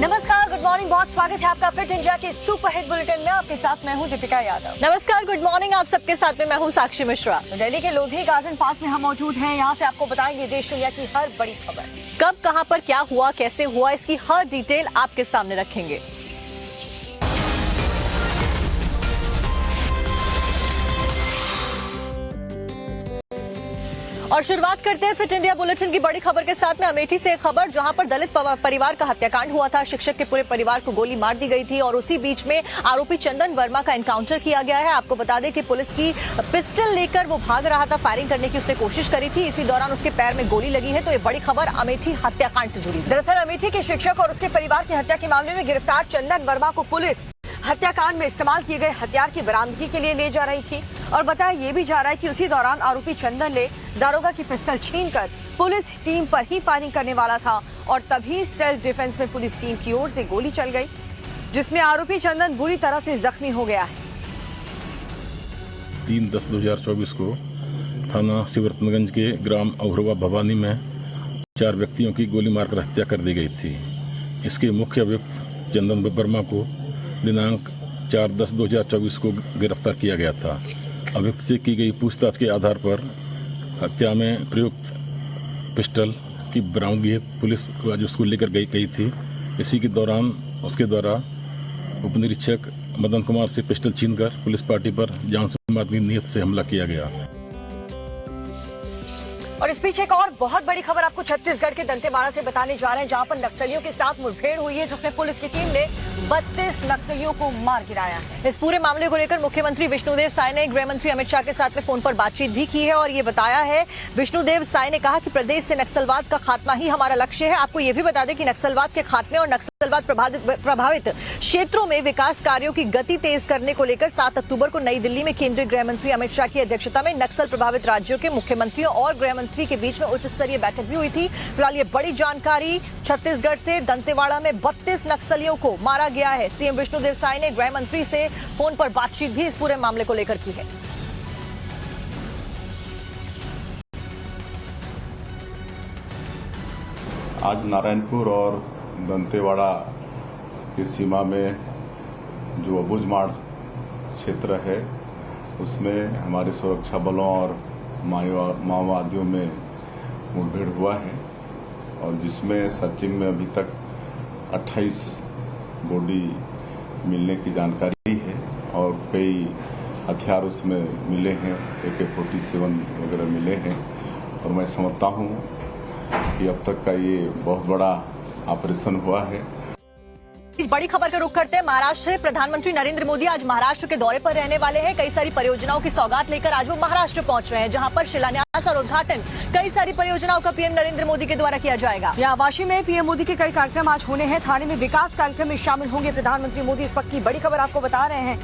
नमस्कार, good morning. बहुत स्वागत है आपका फिट इंडिया के सुपर हिट बुलेटिन में। आपके साथ मैं हूं दीपिका यादव। नमस्कार, गुड मॉर्निंग। आप सबके साथ में मैं हूं साक्षी मिश्रा। दिल्ली के लोधी गार्डन पार्क में हम मौजूद हैं। यहाँ से आपको बताएंगे देश दुनिया की हर बड़ी खबर। कब, कहां पर क्या हुआ, कैसे हुआ, इसकी हर डिटेल आपके सामने रखेंगे। और शुरुआत करते हैं फिट इंडिया बुलेटिन की बड़ी खबर के साथ में। अमेठी से एक खबर, जहां पर दलित परिवार का हत्याकांड हुआ था। शिक्षक के पूरे परिवार को गोली मार दी गई थी और उसी बीच में आरोपी चंदन वर्मा का एनकाउंटर किया गया है। आपको बता दें कि पुलिस की पिस्टल लेकर वो भाग रहा था। फायरिंग करने की उसने कोशिश करी थी। इसी दौरान उसके पैर में गोली लगी है। तो ये बड़ी खबर अमेठी हत्याकांड से जुड़ी। दरअसल अमेठी के शिक्षक और उसके परिवार की हत्या के मामले में गिरफ्तार चंदन वर्मा को पुलिस हत्याकांड में इस्तेमाल किए गए हथियार की बरामदगी के लिए ले जा रही थी। और बताया ये भी जा रहा है कि उसी दौरान आरोपी चंदन ने दारोगा की पिस्तौल छीनकर पुलिस टीम पर ही फायरिंग करने वाला था और तभी सेल्फ डिफेंस में पुलिस टीम की ओर से गोली चल गई, जिसमें आरोपी चंदन बुरी तरह से जख्मी हो गया है। 3/10/2024 को थाना शिवरतनगंज के ग्राम अभरुआ भवानी में 4 व्यक्तियों की गोली मारकर हत्या कर दी गई थी। इसके मुख्य अभियुक्त चंदन वर्मा को दिनांक 4/10/2024 को गिरफ्तार किया गया था। अभियुक्त से की गई पूछताछ के आधार पर हत्या में प्रयुक्त पिस्टल की बरामदगी पुलिस आज उसको लेकर गई थी। इसी के दौरान उसके द्वारा उप निरीक्षक मदन कुमार से पिस्टल छीनकर पुलिस पार्टी पर जान से मारने की नीयत से हमला किया गया। और इस बीच एक और बहुत बड़ी खबर आपको छत्तीसगढ़ के दंतेवाड़ा से बताने जा रहे हैं, जहां पर नक्सलियों के साथ मुठभेड़ हुई है, जिसमें पुलिस की टीम ने 32 नक्सलियों को मार गिराया है। इस पूरे मामले को लेकर मुख्यमंत्री विष्णुदेव साय ने गृह मंत्री अमित शाह के साथ में फोन पर बातचीत भी की है और ये बताया है। विष्णुदेव साय ने कहा कि प्रदेश से नक्सलवाद का खात्मा ही हमारा लक्ष्य है। आपको ये भी बता दें कि नक्सलवाद के खात्मे और नक्सलवाद प्रभावित क्षेत्रों में विकास कार्यों की गति तेज करने को लेकर 7 अक्टूबर को नई दिल्ली में केंद्रीय गृह मंत्री अमित शाह की अध्यक्षता में नक्सल प्रभावित राज्यों के मुख्यमंत्रियों और गृह मंत्री के बीच में उच्च स्तरीय बैठक भी हुई थी। फिलहाल ये बड़ी जानकारी, छत्तीसगढ़ से दंतेवाड़ा में 32 नक्सलियों को मारा गया है। सीएम विष्णुदेव साय ने गृह मंत्री से फोन पर बातचीत भी इस पूरे मामले को लेकर की है। आज नारायणपुर और दंतेवाड़ा की सीमा में जो अबुझमाड़ क्षेत्र है, उसमें हमारे सुरक्षा बलों और माओवादियों में मुठभेड़ हुआ है और जिसमें सर्चिंग में अभी तक 28 बॉडी मिलने की जानकारी है और कई हथियार उसमें मिले हैं, AK-47 वगैरह मिले हैं। और मैं समझता हूँ कि अब तक का ये बहुत बड़ा ऑपरेशन हुआ है। इस बड़ी खबर का रुख करते हैं महाराष्ट्र से। प्रधानमंत्री नरेंद्र मोदी आज महाराष्ट्र के दौरे पर रहने वाले हैं। कई सारी परियोजनाओं की सौगात लेकर आज वो महाराष्ट्र पहुंच रहे हैं, जहां पर शिलान्यास और उद्घाटन कई सारी परियोजनाओं का पीएम नरेंद्र मोदी के द्वारा किया जाएगा। यहाँ वाशी में पीएम मोदी के कई कार्यक्रम आज होने हैं। थाने में विकास कार्यक्रम में शामिल होंगे प्रधानमंत्री मोदी। इस वक्त की बड़ी खबर आपको बता रहे हैं,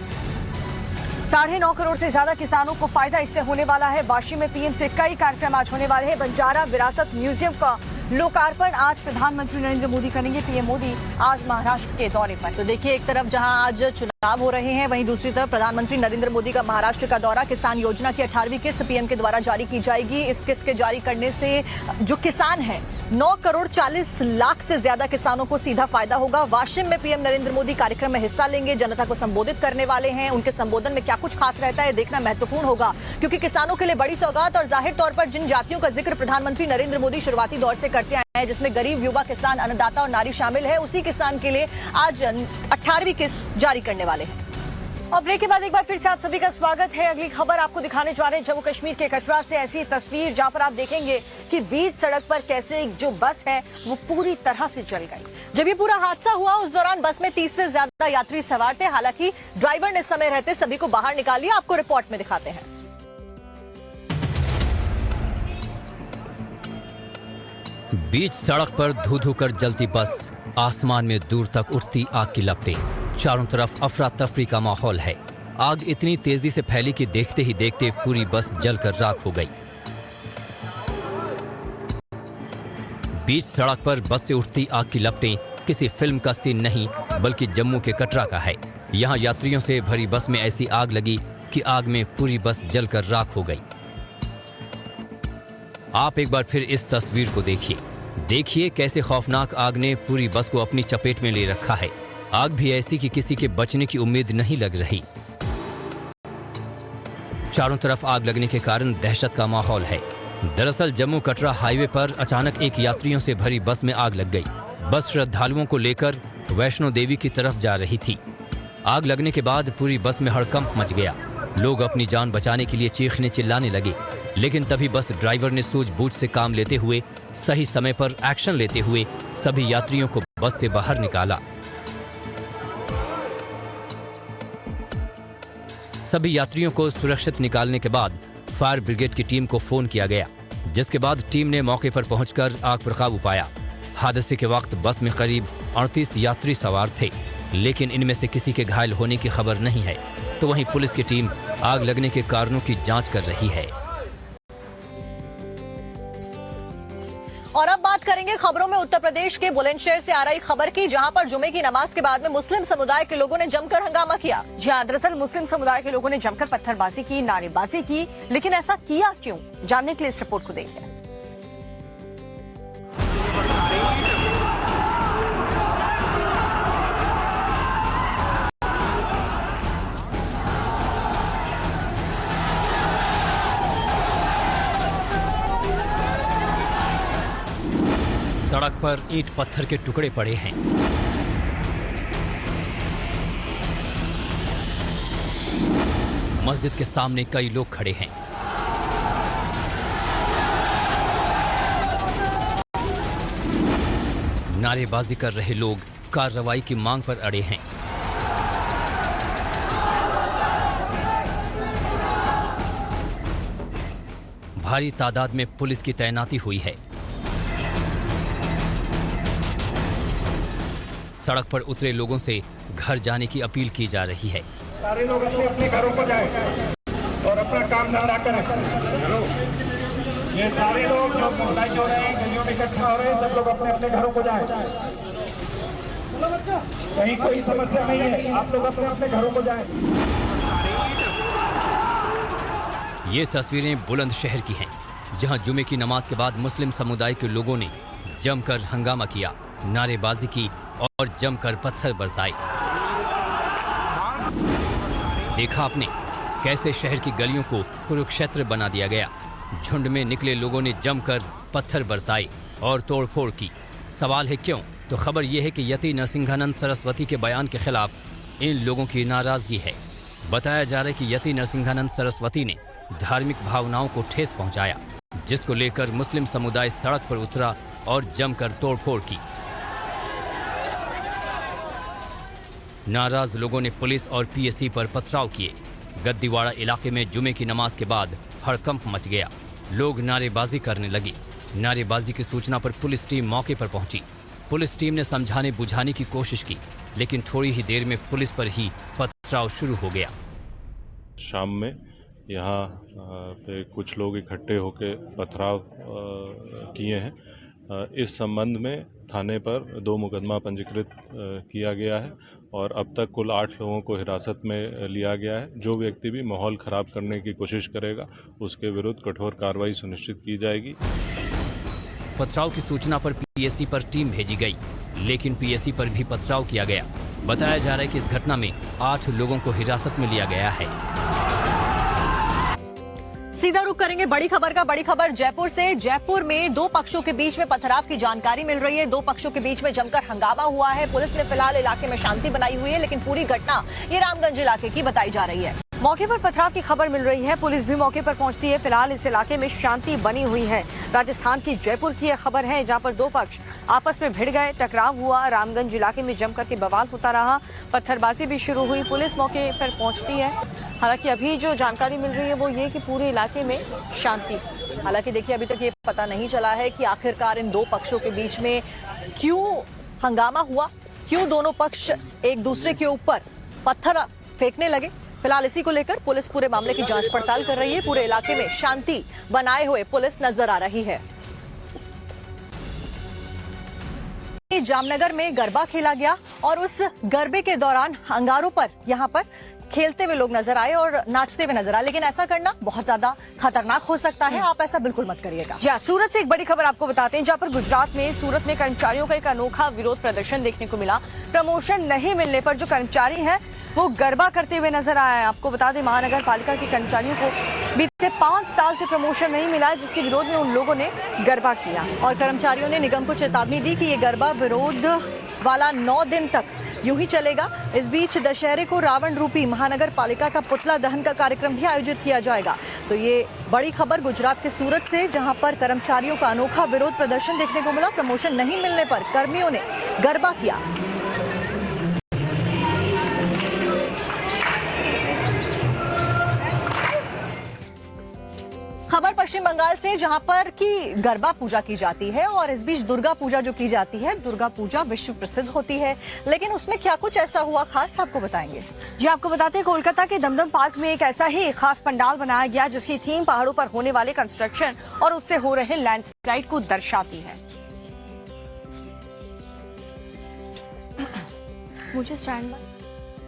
9.5 करोड़ से ज्यादा किसानों को फायदा इससे होने वाला है। वाशी में पीएम से कई कार्यक्रम आज होने वाले हैं। बंजारा विरासत म्यूजियम का लोकार्पण आज प्रधानमंत्री नरेंद्र मोदी करेंगे। पीएम मोदी आज महाराष्ट्र के दौरे पर। तो देखिए, एक तरफ जहां आज चुनाव हो रहे हैं, वहीं दूसरी तरफ प्रधानमंत्री नरेंद्र मोदी का महाराष्ट्र का दौरा। किसान योजना की 18वीं किस्त पीएम के द्वारा जारी की जाएगी। इस किस्त के जारी करने से जो किसान हैं, 9 करोड़ 40 लाख से ज्यादा किसानों को सीधा फायदा होगा। वाशिम में पीएम नरेंद्र मोदी कार्यक्रम में हिस्सा लेंगे, जनता को संबोधित करने वाले हैं। उनके संबोधन में क्या कुछ खास रहता है, देखना महत्वपूर्ण होगा, क्योंकि किसानों के लिए बड़ी सौगात। और जाहिर तौर पर जिन जातियों का जिक्र प्रधानमंत्री नरेंद्र मोदी शुरुआती दौर से करते आए हैं, जिसमें गरीब, युवा, किसान, अन्नदाता और नारी शामिल है, उसी किसान के लिए आज 18वीं किस्त जारी करने वाले हैं। और ब्रेक के बाद एक बार फिर से आप सभी का स्वागत है। अगली खबर आपको दिखाने जा रहे हैं जम्मू कश्मीर के कटरा से। ऐसी तस्वीर जहां पर आप देखेंगे कि बीच सड़क पर कैसे जो बस है वो पूरी तरह से जल गई। जब ये पूरा हादसा हुआ, उस दौरान बस में 30 से ज्यादा यात्री सवार थे। हालांकि ड्राइवर ने समय रहते सभी को बाहर निकाल लिया। आपको रिपोर्ट में दिखाते हैं। बीच सड़क पर धू धू कर जलती बस, आसमान में दूर तक उठती आग की लपटें। चारों तरफ अफरा तफरी का माहौल है। आग इतनी तेजी से फैली कि देखते ही देखते पूरी बस जलकर राख हो गई। बीच सड़क पर बस से उठती आग की लपटें किसी फिल्म का सीन नहीं, बल्कि जम्मू के कटरा का है। यहाँ यात्रियों से भरी बस में ऐसी आग लगी कि आग में पूरी बस जलकर राख हो गई। आप एक बार फिर इस तस्वीर को देखिए। देखिए कैसे खौफनाक आग ने पूरी बस को अपनी चपेट में ले रखा है। आग भी ऐसी कि किसी के बचने की उम्मीद नहीं लग रही। चारों तरफ आग लगने के कारण दहशत का माहौल है। दरअसल जम्मू कटरा हाईवे पर अचानक एक यात्रियों से भरी बस में आग लग गई। बस श्रद्धालुओं को लेकर वैष्णो देवी की तरफ जा रही थी। आग लगने के बाद पूरी बस में हड़कंप मच गया। लोग अपनी जान बचाने के लिए चीखने चिल्लाने लगे, लेकिन तभी बस ड्राइवर ने सूझबूझ से काम लेते हुए सही समय पर एक्शन लेते हुए सभी यात्रियों को बस से बाहर निकाला। सभी यात्रियों को सुरक्षित निकालने के बाद फायर ब्रिगेड की टीम को फोन किया गया, जिसके बाद टीम ने मौके पर पहुंचकर आग पर काबू पाया। हादसे के वक्त बस में करीब 38 यात्री सवार थे, लेकिन इनमें से किसी के घायल होने की खबर नहीं है। तो वहीं पुलिस की टीम आग लगने के कारणों की जांच कर रही है। और अब बात करेंगे खबरों में उत्तर प्रदेश के बुलंदशहर से आ रही खबर की, जहां पर जुमे की नमाज के बाद में मुस्लिम समुदाय के लोगों ने जमकर हंगामा किया। जी हाँ, दरअसल मुस्लिम समुदाय के लोगों ने जमकर पत्थरबाजी की, नारेबाजी की, लेकिन ऐसा किया क्यों, जानने के लिए इस रिपोर्ट को देखिए। सड़क पर ईंट पत्थर के टुकड़े पड़े हैं। मस्जिद के सामने कई लोग खड़े हैं। नारेबाजी कर रहे लोग कार्रवाई की मांग पर अड़े हैं। भारी तादाद में पुलिस की तैनाती हुई है। सड़क पर उतरे लोगों से घर जाने की अपील की जा रही है। सारे लोग अपने अपने घरों को जाएं और अपना काम धंधा करें। ये सारे लोग जो मोहल्लाई हो रहे हैं, गलियों में इकट्ठा हो रहे हैं, सब लोग अपने अपने घरों को जाएं। कहीं कोई समस्या नहीं है, आप लोग अपने अपने घरों को जाएं। ये तस्वीरें बुलंदशहर की हैं, जहां जुमे की नमाज के बाद मुस्लिम समुदाय के लोगों ने जमकर हंगामा किया, नारेबाजी की और जमकर पत्थर बरसाए। देखा आपने कैसे शहर की गलियों को कुरुक्षेत्र बना दिया गया। झुंड में निकले लोगों ने जमकर पत्थर बरसाए और तोड़फोड़ की। सवाल है क्यों? तो खबर यह है कि यति नरसिंहानंद सरस्वती के बयान के खिलाफ इन लोगों की नाराजगी है। बताया जा रहा है कि यति नरसिंहानंद सरस्वती ने धार्मिक भावनाओं को ठेस पहुंचाया, जिसको लेकर मुस्लिम समुदाय सड़क पर उतरा और जमकर तोड़फोड़ की। नाराज लोगों ने पुलिस और पीएसी पर पथराव किए। गद्दीवाड़ा इलाके में जुमे की नमाज के बाद हड़कंप मच गया। लोग नारेबाजी करने लगे। नारेबाजी की सूचना पर पुलिस टीम मौके पर पहुंची। पुलिस टीम ने समझाने बुझाने की कोशिश की, लेकिन थोड़ी ही देर में पुलिस पर ही पथराव शुरू हो गया। शाम में यहाँ पे कुछ लोग इकट्ठे होकर पथराव किए हैं। इस संबंध में थाने पर 2 मुकदमा पंजीकृत किया गया है और अब तक कुल 8 लोगों को हिरासत में लिया गया है। जो व्यक्ति भी माहौल खराब करने की कोशिश करेगा उसके विरुद्ध कठोर कार्रवाई सुनिश्चित की जाएगी। पथराव की सूचना पर पीएसी पर टीम भेजी गई, लेकिन पीएसी पर भी पथराव किया गया। बताया जा रहा है कि इस घटना में 8 लोगों को हिरासत में लिया गया है। सीधा रुख करेंगे बड़ी खबर का। बड़ी खबर जयपुर से। जयपुर में 2 पक्षों के बीच में पथराव की जानकारी मिल रही है। 2 पक्षों के बीच में जमकर हंगामा हुआ है। पुलिस ने फिलहाल इलाके में शांति बनाई हुई है, लेकिन पूरी घटना ये रामगंज इलाके की बताई जा रही है। मौके पर पथराव की खबर मिल रही है, पुलिस भी मौके पर पहुंचती है। फिलहाल इस इलाके में शांति बनी हुई है। राजस्थान की जयपुर की यह खबर है, जहां पर 2 पक्ष आपस में भिड़ गए, टकराव हुआ। रामगंज इलाके में जमकर के बवाल होता रहा, पत्थरबाजी भी शुरू हुई। पुलिस मौके पर पहुंचती है। हालांकि अभी जो जानकारी मिल रही है वो ये कि पूरे इलाके में शांति। हालांकि देखिए, अभी तक ये पता नहीं चला है कि आखिरकार इन 2 पक्षों के बीच में क्यों हंगामा हुआ, क्यों दोनों पक्ष एक दूसरे के ऊपर पत्थर फेंकने लगे। फिलहाल इसी को लेकर पुलिस पूरे मामले की जांच पड़ताल कर रही है। पूरे इलाके में शांति बनाए हुए पुलिस नजर आ रही है। जामनगर में गरबा खेला गया और उस गरबे के दौरान अंगारों पर यहाँ पर खेलते हुए लोग नजर आए और नाचते हुए नजर आए, लेकिन ऐसा करना बहुत ज्यादा खतरनाक हो सकता है। आप ऐसा बिल्कुल मत करिएगा। जी हाँ, सूरत से एक बड़ी खबर आपको बताते हैं, जहां पर गुजरात में सूरत में कर्मचारियों का एक अनोखा विरोध प्रदर्शन देखने को मिला। प्रमोशन नहीं मिलने पर जो कर्मचारी हैं वो गरबा करते हुए नजर आए। आपको बता दें, महानगर पालिका के कर्मचारियों को बीते 5 साल से प्रमोशन नहीं मिला है, जिसके विरोध में उन लोगों ने गरबा किया और कर्मचारियों ने निगम को चेतावनी दी कि ये गरबा विरोध वाला 9 दिन तक यूं ही चलेगा। इस बीच दशहरे को रावण रूपी महानगर पालिका का पुतला दहन का कार्यक्रम भी आयोजित किया जाएगा। तो ये बड़ी खबर गुजरात के सूरत से, जहां पर कर्मचारियों का अनोखा विरोध प्रदर्शन देखने को मिला। प्रमोशन नहीं मिलने पर कर्मियों ने गरबा किया। खबर पश्चिम बंगाल से, जहां पर की गरबा पूजा की जाती है और इस बीच दुर्गा पूजा जो की जाती है, दुर्गा पूजा विश्व प्रसिद्ध होती है, लेकिन उसमें क्या कुछ ऐसा हुआ खास आपको बताएंगे। जी आपको बताते हैं, कोलकाता के दमदम पार्क में एक ऐसा ही खास पंडाल बनाया गया जिसकी थीम पहाड़ों पर होने वाले कंस्ट्रक्शन और उससे हो रहे लैंडस्लाइड को दर्शाती है। मुझे स्टैंड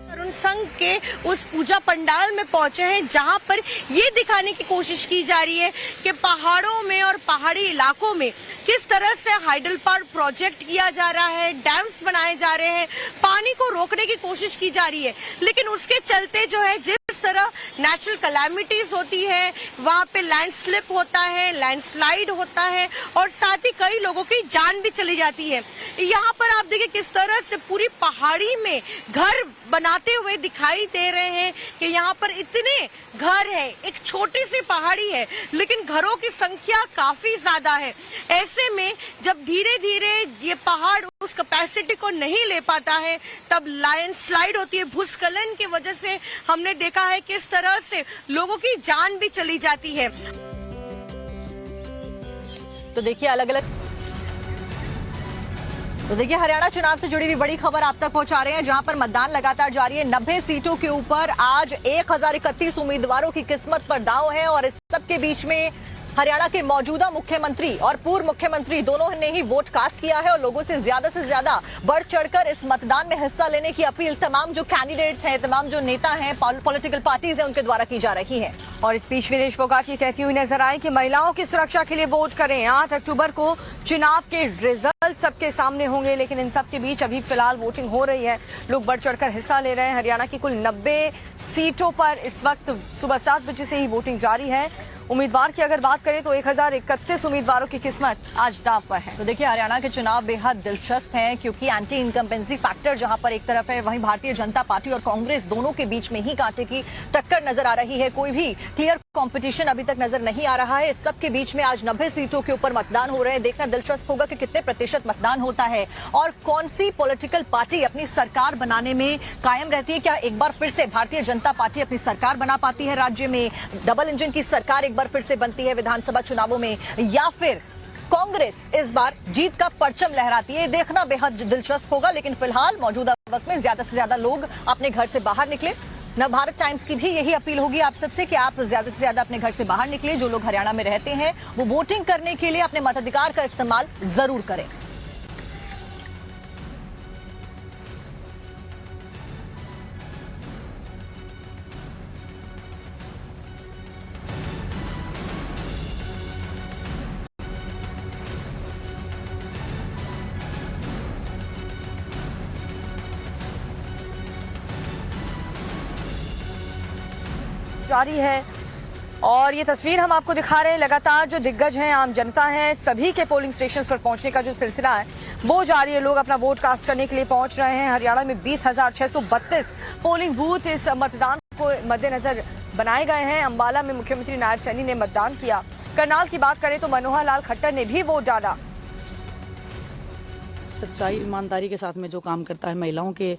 तरुण संघ के उस पूजा पंडाल में पहुंचे हैं, जहां पर ये दिखाने की कोशिश की जा रही है कि पहाड़ों में और पहाड़ी इलाकों में किस तरह से हाइडल पार्क प्रोजेक्ट किया जा रहा है, डैम्स बनाए जा रहे हैं, पानी को रोकने की कोशिश की जा रही है। लेकिन उसके चलते जो है, जिस तरह नेचुरल कैलामिटीज होती है, वहां पे लैंडस्लिप होता है, लैंडस्लाइड होता है और साथ ही कई लोगों की जान भी चली जाती है। यहाँ पर आप देखिए किस तरह से पूरी पहाड़ी में घर बनाते हुए दिखाई दे रहे हैं कि यहाँ पर इतने घर है, एक छोटी सी पहाड़ी है लेकिन घरों की संख्या काफी ज्यादा है। ऐसे में जब धीरे धीरे ये पहाड़ उस कैपेसिटी को नहीं ले पाता है, तब लैंडस्लाइड होती है। भूस्खलन की वजह से हमने देखा है किस तरह से लोगों की जान भी चली जाती है। तो देखिए हरियाणा चुनाव से जुड़ी हुई बड़ी खबर आप तक पहुंचा रहे हैं, जहां पर मतदान लगातार जारी है। 90 सीटों के ऊपर आज 1031 उम्मीदवारों की किस्मत पर दांव है और इस सब के बीच में हरियाणा के मौजूदा मुख्यमंत्री और पूर्व मुख्यमंत्री दोनों ने ही वोट कास्ट किया है और लोगों से ज्यादा बढ़ चढ़कर इस मतदान में हिस्सा लेने की अपील तमाम जो कैंडिडेट्स हैं, तमाम जो नेता हैं, पॉलिटिकल पार्टीज हैं, उनके द्वारा की जा रही है। और इस बीच विनेश फोगाट ये कहती हुई नजर आए कि महिलाओं की सुरक्षा के लिए वोट करें। 8 अक्टूबर को चुनाव के रिजल्ट सबके सामने होंगे, लेकिन इन सब के बीच अभी फिलहाल वोटिंग हो रही है, लोग बढ़ चढ़कर हिस्सा ले रहे हैं। हरियाणा की कुल 90 सीटों पर इस वक्त सुबह 7 बजे से ही वोटिंग जारी है। उम्मीदवार की अगर बात करें तो 1031 उम्मीदवारों की किस्मत आज दांव पर है। तो देखिए हरियाणा के चुनाव बेहद दिलचस्प हैं, क्योंकि एंटी इनकम्बेंसी फैक्टर जहां पर एक तरफ है, वहीं भारतीय जनता पार्टी और कांग्रेस दोनों के बीच में ही कांटे की टक्कर नजर आ रही है। कोई भी क्लियर कंपटीशन अभी तक नजर नहीं आ रहा है। इस सब के बीच में आज 90 सीटों के ऊपर मतदान हो रहे हैं। देखना दिलचस्प होगा कि कितने प्रतिशत मतदान होता है और कौन सी पॉलिटिकल पार्टी अपनी सरकार बनाने में कायम रहती है। क्या एक बार फिर से भारतीय जनता पार्टी अपनी सरकार बना पाती है राज्य में, डबल इंजन की सरकार एक बार फिर से बनती है विधानसभा चुनावों में, या फिर कांग्रेस इस बार जीत का परचम लहराती है। देखना बेहद दिलचस्प होगा। लेकिन फिलहाल मौजूदा वक्त में ज्यादा से ज्यादा लोग अपने घर से बाहर निकले। नवभारत टाइम्स की भी यही अपील होगी आप सबसे कि आप ज्यादा से ज्यादा अपने घर से बाहर निकले। जो लोग हरियाणा में रहते हैं वो वोटिंग करने के लिए अपने मताधिकार का इस्तेमाल जरूर करें। जारी है और ये तस्वीर हम आपको दिखा रहे हैं। लगातार जो दिग्गज हैं, आम जनता है, सभी के पोलिंग स्टेशन पर पहुंचने का जो सिलसिला है वो जारी है। लोग अपना वोट कास्ट करने के लिए पहुंच रहे हैं। हरियाणा में 20,632 पोलिंग बूथ इस मतदान को मद्देनजर बनाए गए हैं। अंबाला में मुख्यमंत्री नायब सैनी ने मतदान किया। करनाल की बात करें तो मनोहर लाल खट्टर ने भी वोट डाला। सच्चाई ईमानदारी के साथ में जो काम करता है, महिलाओं के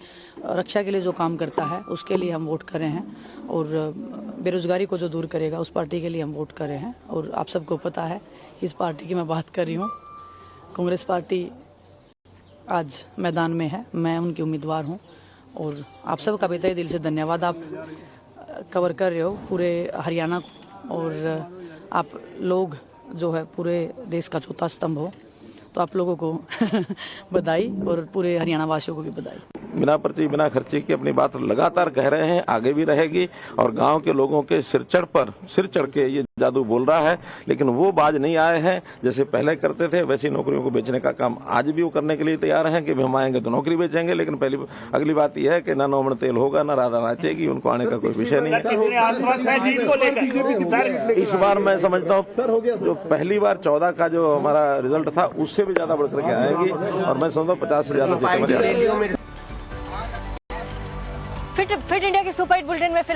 रक्षा के लिए जो काम करता है, उसके लिए हम वोट कर रहे हैं। और बेरोजगारी को जो दूर करेगा उस पार्टी के लिए हम वोट कर रहे हैं। और आप सबको पता है कि इस पार्टी की मैं बात कर रही हूँ। कांग्रेस पार्टी आज मैदान में है, मैं उनकी उम्मीदवार हूँ और आप सबका बेहतरीन दिल से धन्यवाद। आप कवर कर रहे हो पूरे हरियाणा को और आप लोग जो है पूरे देश का चौथा स्तंभ हो, तो आप लोगों को बधाई और पूरे हरियाणा वासियों को भी बधाई। बिना पर्ची बिना खर्ची की अपनी बात लगातार कह रहे हैं, आगे भी रहेगी। और गांव के लोगों के सिर चढ़ के ये जादू बोल रहा है, लेकिन वो बाज नहीं आए हैं। जैसे पहले करते थे वैसी नौकरियों को बेचने का काम आज भी वो करने के लिए तैयार हैं कि हम आएंगे तो नौकरी बेचेंगे। लेकिन अगली बात यह है कि ना नौमन तेल होगा, ना राधा नाचेगी, उनको आने का कोई विषय नहीं है। इस बार मैं समझता हूँ जो पहली बार 14 का जो हमारा रिजल्ट था उससे भी ज्यादा बढ़कर के आएगी, और मैं समझता हूँ 50 से ज्यादा सीटें। फिट इंडिया के सुपर हिट बुलेटिन में फिलहाल